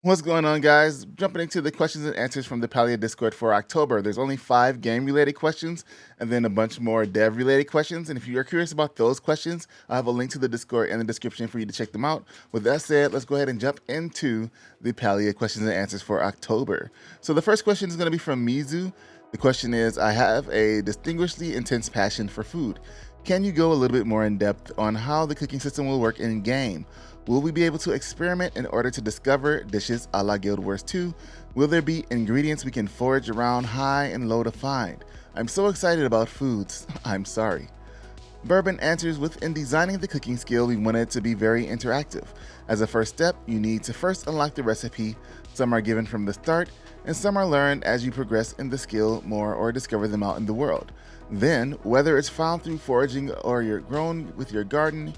What's going on, guys? Jumping into the questions and answers from the Palia Discord for October. There's only 5 game-related questions and then a bunch more dev-related questions. And if you are curious about those questions, I have a link to the Discord in the description for you to check them out. With that said, let's go ahead and jump into the Palia questions and answers for October. So the first question is going to be from Mizu. The question is, I have a distinguishedly intense passion for food. Can you go a little bit more in depth on how the cooking system will work in-game? Will we be able to experiment in order to discover dishes a la Guild Wars 2? Will there be ingredients we can forage around high and low to find? I'm so excited about foods. I'm sorry. Bourbon answers with, in designing the cooking skill, we wanted it to be very interactive. As a first step, you need to first unlock the recipe. Some are given from the start, and some are learned as you progress in the skill more or discover them out in the world. Then, whether it's found through foraging or you're grown with your garden,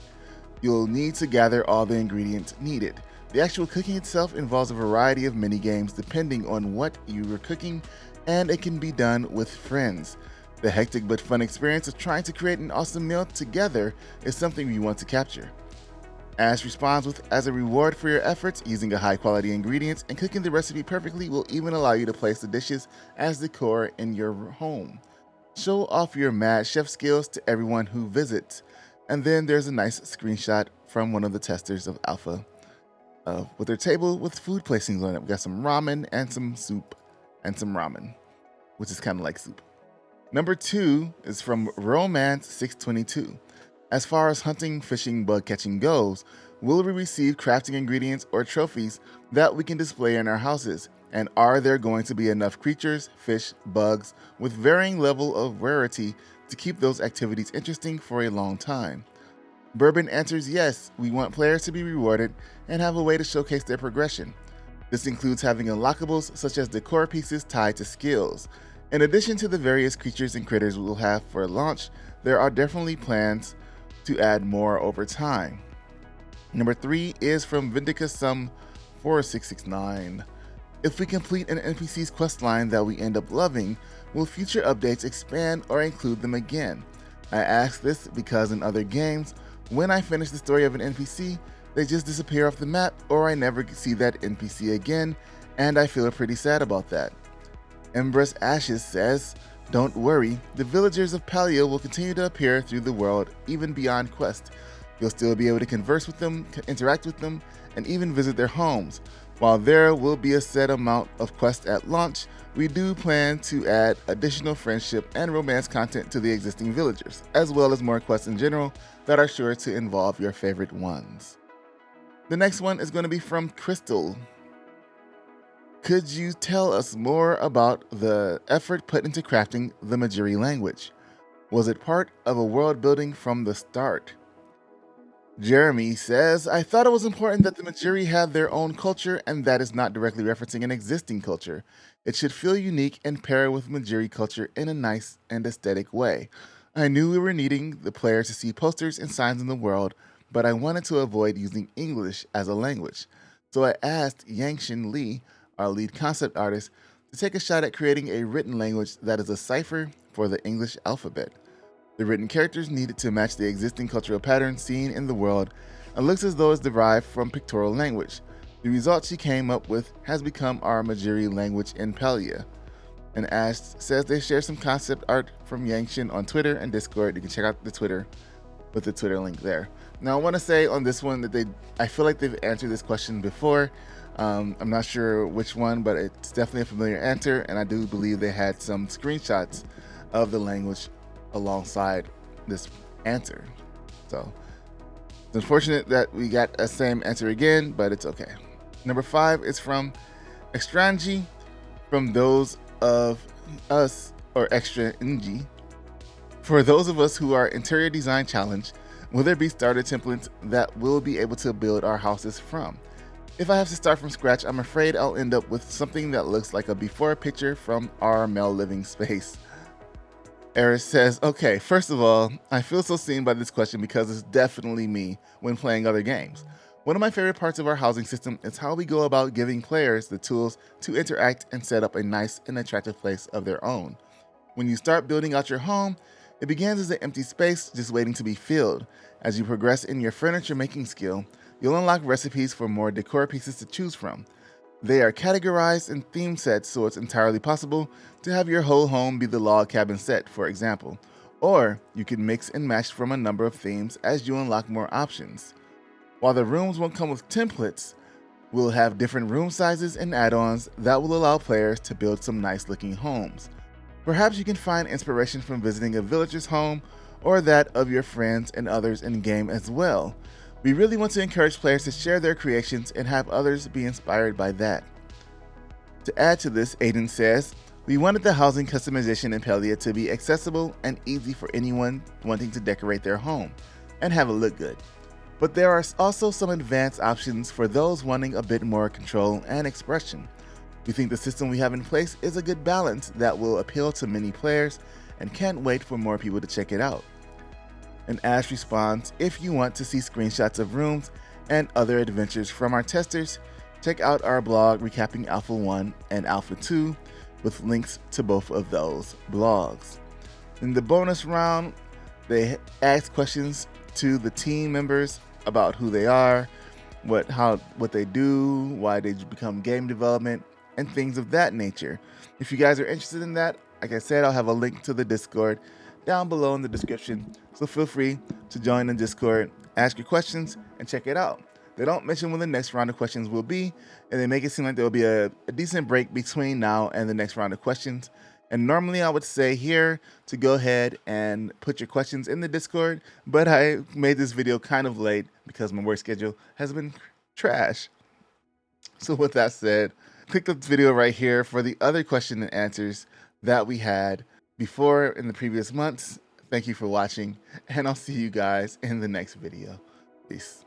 you'll need to gather all the ingredients needed. The actual cooking itself involves a variety of mini games depending on what you are cooking, and it can be done with friends. The hectic but fun experience of trying to create an awesome meal together is something you want to capture. Ash responds with, as a reward for your efforts, using a high quality ingredients and cooking the recipe perfectly will even allow you to place the dishes as decor in your home. Show off your mad chef skills to everyone who visits. And then there's a nice screenshot from one of the testers of Alpha with their table with food placings on it. We got some ramen and some soup and some ramen, which is kind of like soup. Number 2 is from Romance 622. As far as hunting, fishing, bug catching goes, will we receive crafting ingredients or trophies that we can display in our houses? And are there going to be enough creatures, fish, bugs, with varying level of rarity to keep those activities interesting for a long time? Bourbon answers yes, we want players to be rewarded and have a way to showcase their progression. This includes having unlockables such as decor pieces tied to skills. In addition to the various creatures and critters we will have for launch, there are definitely plans to add more over time. Number 3 is from Vindicasum 4669. If we complete an NPC's questline that we end up loving, will future updates expand or include them again? I ask this because in other games, when I finish the story of an NPC, they just disappear off the map or I never see that NPC again, and I feel pretty sad about that. Embrace Ashes says, don't worry, the villagers of Palia will continue to appear through the world, even beyond quest. You'll still be able to converse with them, interact with them, and even visit their homes. While there will be a set amount of quests at launch, we do plan to add additional friendship and romance content to the existing villagers, as well as more quests in general that are sure to involve your favorite ones. The next one is going to be from Crystal. Could you tell us more about the effort put into crafting the Majiri language? Was it part of a world building from the start? Jeremy says, I thought it was important that the Majiri had their own culture and that is not directly referencing an existing culture. It should feel unique and pair with Majiri culture in a nice and aesthetic way. I knew we were needing the players to see posters and signs in the world, but I wanted to avoid using English as a language. So I asked Yangshin Lee, our lead concept artist, to take a shot at creating a written language that is a cipher for the English alphabet. The written characters needed to match the existing cultural patterns seen in the world and looks as though it's derived from pictorial language. The result she came up with has become our Majiri language in Palia. And Ash says they share some concept art from Yangshin on Twitter and Discord. You can check out the Twitter with the Twitter link there. Now I want to say on this one that I feel like they've answered this question before. I'm not sure which one, but it's definitely a familiar answer, and I do believe they had some screenshots of the language alongside this answer. So it's unfortunate that we got the same answer again, but it's okay. Number 5 is from Extranji, from those of us, or Extra NG. For those of us who are interior design challenged, will there be starter templates that we'll be able to build our houses from? If I have to start from scratch, I'm afraid I'll end up with something that looks like a before picture from our Mel living space. Eris says, okay, first of all, I feel so seen by this question because it's definitely me when playing other games. One of my favorite parts of our housing system is how we go about giving players the tools to interact and set up a nice and attractive place of their own. When you start building out your home, it begins as an empty space just waiting to be filled. As you progress in your furniture making skill, you'll unlock recipes for more decor pieces to choose from. They are categorized in theme sets, so it's entirely possible to have your whole home be the log cabin set, for example. Or you can mix and match from a number of themes as you unlock more options. While the rooms won't come with templates, we'll have different room sizes and add-ons that will allow players to build some nice looking homes. Perhaps you can find inspiration from visiting a villager's home or that of your friends and others in game as well. We really want to encourage players to share their creations and have others be inspired by that. To add to this, Aiden says, we wanted the housing customization in Palia to be accessible and easy for anyone wanting to decorate their home and have it look good. But there are also some advanced options for those wanting a bit more control and expression. We think the system we have in place is a good balance that will appeal to many players and can't wait for more people to check it out. And Ash responds, if you want to see screenshots of rooms and other adventures from our testers, check out our blog recapping Alpha 1 and Alpha 2 with links to both of those blogs. In the bonus round, they ask questions to the team members about who they are, what they do, why they become game development, and things of that nature. If you guys are interested in that, like I said, I'll have a link to the Discord down below in the description, so feel free to join the Discord, ask your questions, and check it out. They don't mention when the next round of questions will be, and they make it seem like there will be a decent break between now and the next round of questions. And normally I would say here to go ahead and put your questions in the Discord, but I made this video kind of late because my work schedule has been trash. So with that said, click the video right here for the other question and answers that we had before in the previous months. Thank you for watching, and I'll see you guys in the next video. Peace.